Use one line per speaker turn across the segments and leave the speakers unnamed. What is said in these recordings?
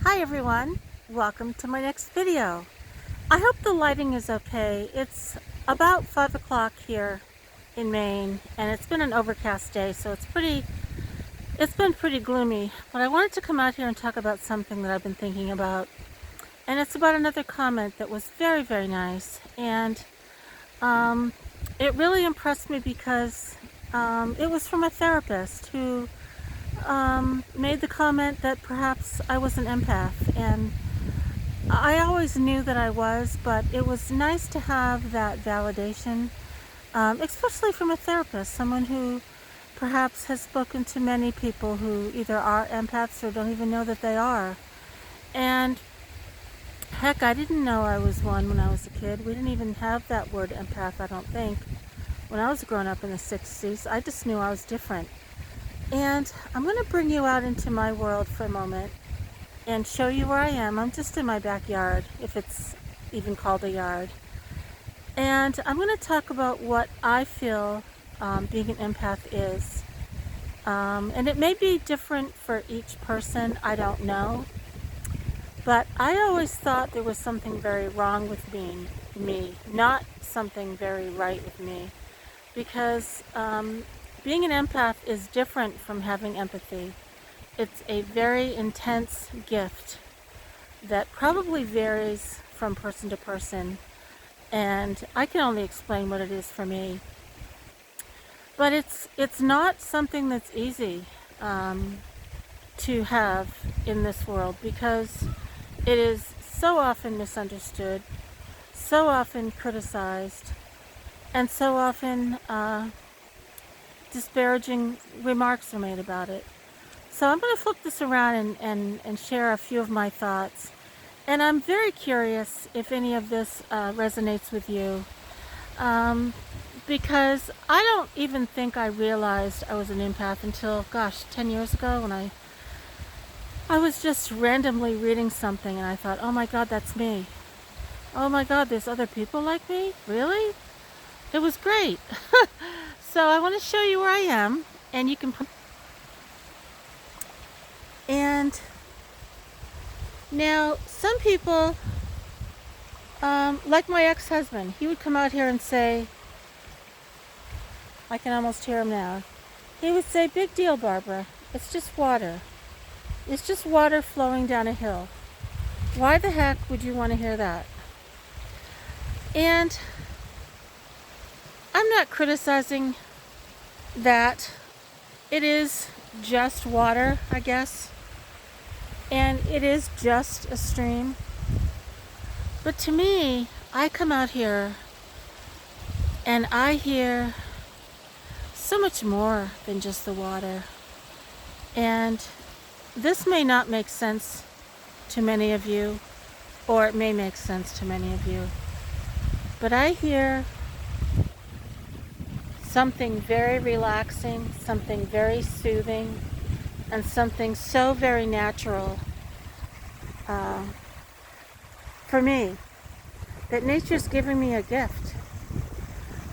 Hi everyone, welcome to my next video. I hope the lighting is okay. It's about 5 o'clock here in Maine and it's been an overcast day, so it's been pretty gloomy. But I wanted to come out here and talk about something that I've been thinking about, and it's about another comment that was very, very nice. And it really impressed me because it was from a therapist who made the comment that perhaps I was an empath, and I always knew that I was, but it was nice to have that validation, especially from a therapist, someone who perhaps has spoken to many people who either are empaths or don't even know that they are. And heck, I didn't know I was one when I was a kid. We didn't even have that word empath, I don't think, when I was growing up in the 60s. I just knew I was different. And I'm going to bring you out into my world for a moment and show you where I am. I'm just in my backyard, if it's even called a yard. And I'm going to talk about what I feel being an empath is. And it may be different for each person, I don't know. But I always thought there was something very wrong with me, not something very right with me. Because being an empath is different from having empathy. It's a very intense gift that probably varies from person to person, and I can only explain what it is for me. But it's not something that's easy to have in this world, because it is so often misunderstood, so often criticized, and so often disparaging remarks are made about it. So I'm going to flip this around and share a few of my thoughts. And I'm very curious if any of this resonates with you. Because I don't even think I realized I was an empath until, 10 years ago, when I was just randomly reading something and I thought, oh my God, that's me. Oh my God, there's other people like me? Really? It was great. So I want to show you where I am, and you can... And now some people, like my ex-husband, he would come out here and say, I can almost hear him now, he would say, big deal, Barbara, it's just water. It's just water flowing down a hill. Why the heck would you want to hear that? And I'm not criticizing that. It is just water, I guess. And it is just a stream. But to me, I come out here and I hear so much more than just the water. And this may not make sense to many of you, or it may make sense to many of you. But I hear something very relaxing, something very soothing, and something so very natural for me, that nature's giving me a gift.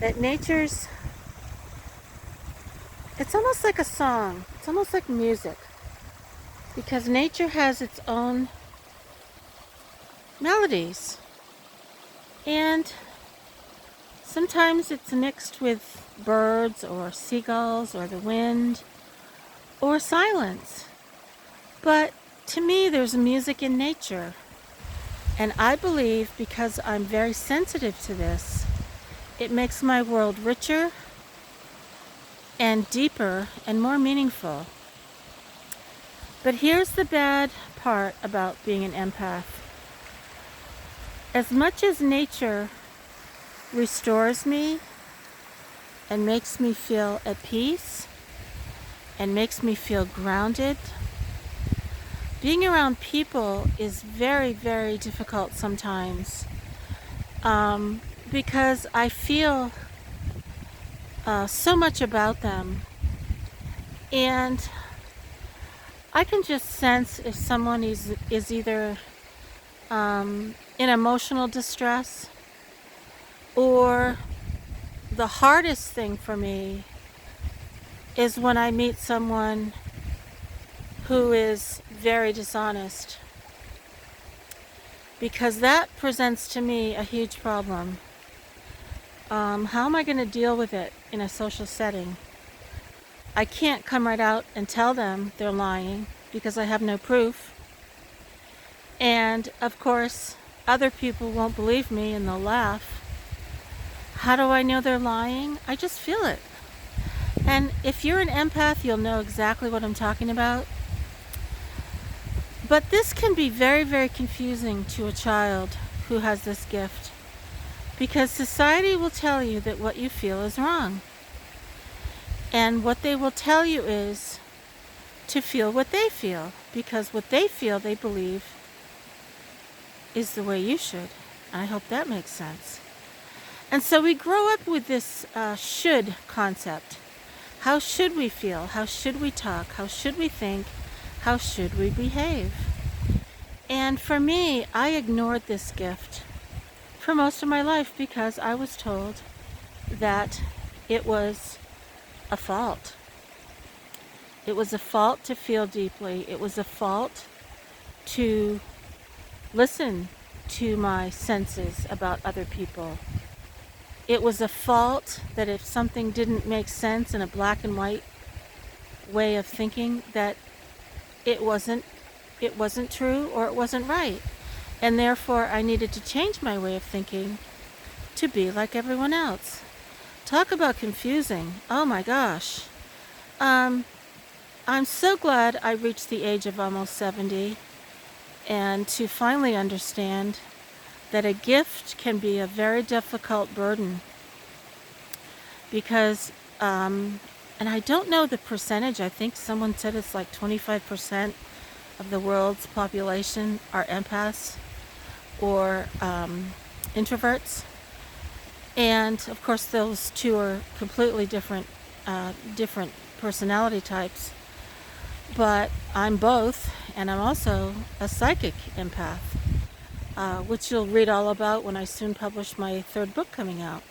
That nature's, it's almost like a song, it's almost like music, because nature has its own melodies, and sometimes it's mixed with birds or seagulls or the wind or silence. But to me, there's music in nature. And I believe, because I'm very sensitive to this, it makes my world richer and deeper and more meaningful. But here's the bad part about being an empath. As much as nature restores me and makes me feel at peace and makes me feel grounded, being around people is very, very difficult sometimes, because I feel so much about them, and I can just sense if someone is either in emotional distress, or the hardest thing for me is when I meet someone who is very dishonest because that presents to me a huge problem. How am I going to deal with it in a social setting? I can't come right out and tell them they're lying because I have no proof. And of course, other people won't believe me and they'll laugh. How do I know they're lying? I just feel it. And if you're an empath, you'll know exactly what I'm talking about. But this can be very, very confusing to a child who has this gift, because society will tell you that what you feel is wrong. And what they will tell you is to feel what they feel, because what they feel, they believe, is the way you should. I hope that makes sense. And so we grow up with this should concept. How should we feel? How should we talk? How should we think? How should we behave? And for me, I ignored this gift for most of my life because I was told that it was a fault. It was a fault to feel deeply. It was a fault to listen to my senses about other people. It was a fault that if something didn't make sense in a black and white way of thinking, that it wasn't true or it wasn't right. And therefore I needed to change my way of thinking to be like everyone else. Talk about confusing. Oh my gosh. I'm so glad I reached the age of almost 70 and to finally understand that a gift can be a very difficult burden, because and I don't know the percentage. I think someone said it's like 25% of the world's population are empaths or introverts, and of course those two are completely different personality types. But I'm both, and I'm also a psychic empath, which you'll read all about when I soon publish my third book coming out.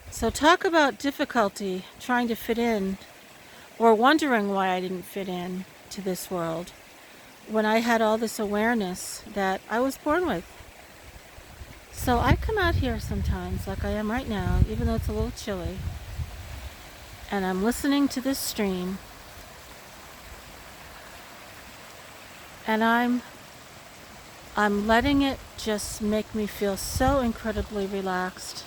So talk about difficulty trying to fit in, or wondering why I didn't fit in to this world when I had all this awareness that I was born with. So I come out here sometimes, like I am right now, even though it's a little chilly, and I'm listening to this stream, and I'm letting it just make me feel so incredibly relaxed.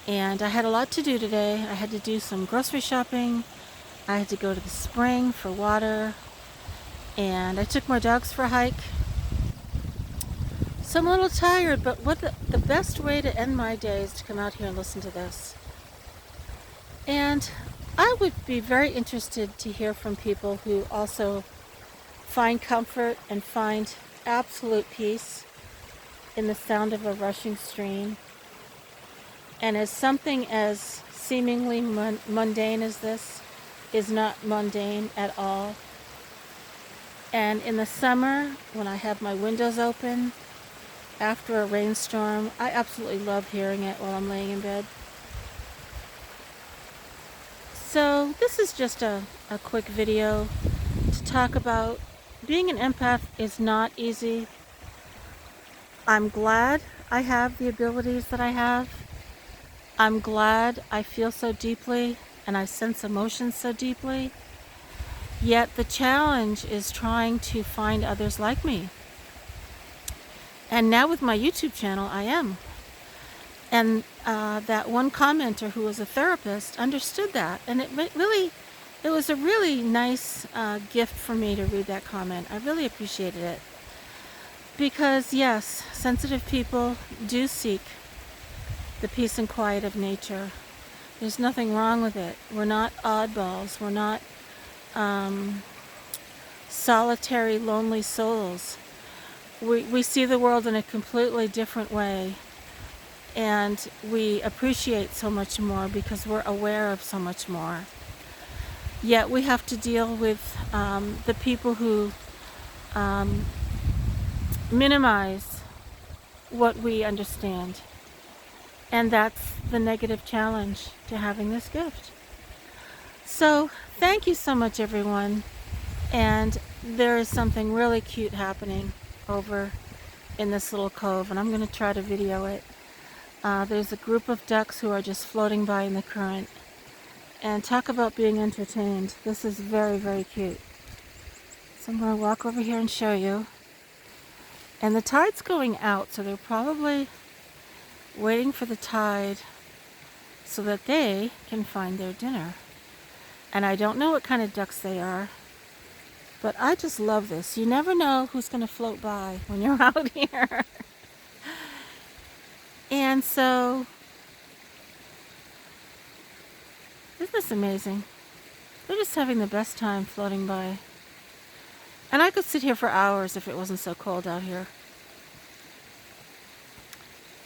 And I had a lot to do today. I had to do some grocery shopping. I had to go to the spring for water. And I took my dogs for a hike. So I'm a little tired, but what the best way to end my day is to come out here and listen to this. And I would be very interested to hear from people who also find comfort and find absolute peace in the sound of a rushing stream. And as something as seemingly mundane as this is not mundane at all. And in the summer, when I have my windows open after a rainstorm, I absolutely love hearing it while I'm laying in bed. So this is just a quick video to talk about being an empath is not easy. I'm glad I have the abilities that I have. I'm glad I feel so deeply and I sense emotions so deeply. Yet the challenge is trying to find others like me. And now with my YouTube channel, I am. And that one commenter who was a therapist understood that. And it was a really nice gift for me to read that comment. I really appreciated it. Because yes, sensitive people do seek the peace and quiet of nature. There's nothing wrong with it. We're not oddballs. We're not solitary, lonely souls. We see the world in a completely different way. And we appreciate so much more because we're aware of so much more. Yet we have to deal with the people who minimize what we understand. And that's the negative challenge to having this gift. So thank you so much, everyone. And there is something really cute happening over in this little cove, and I'm going to try to video it. There's a group of ducks who are just floating by in the current. And talk about being entertained. This is very, very cute. So I'm going to walk over here and show you. And the tide's going out, so they're probably waiting for the tide so that they can find their dinner. And I don't know what kind of ducks they are, but I just love this. You never know who's going to float by when you're out here. And so, isn't this amazing? They're just having the best time floating by. And I could sit here for hours if it wasn't so cold out here.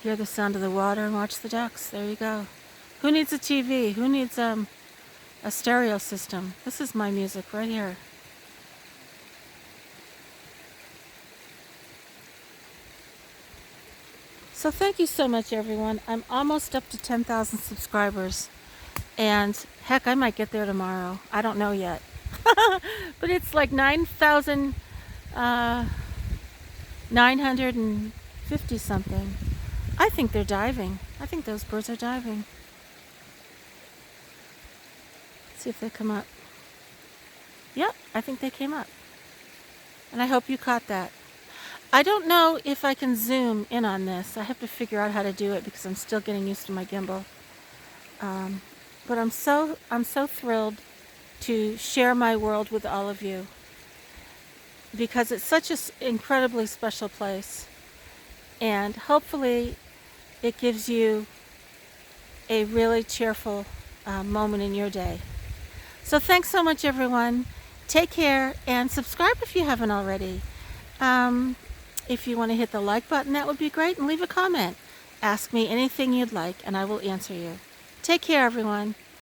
Hear the sound of the water and watch the ducks. There you go. Who needs a TV? Who needs a stereo system? This is my music right here. So thank you so much, everyone. I'm almost up to 10,000 subscribers. And heck, I might get there tomorrow. I don't know yet. But it's like 9,950 something. I think they're diving. I think those birds are diving. Let's see if they come up. Yep, I think they came up. And I hope you caught that. I don't know if I can zoom in on this. I have to figure out how to do it because I'm still getting used to my gimbal. But I'm so thrilled to share my world with all of you because it's such an incredibly special place, and hopefully it gives you a really cheerful moment in your day. So thanks so much, everyone. Take care and subscribe if you haven't already. If you want to hit the like button, that would be great, and leave a comment. Ask me anything you'd like and I will answer you. Take care, everyone.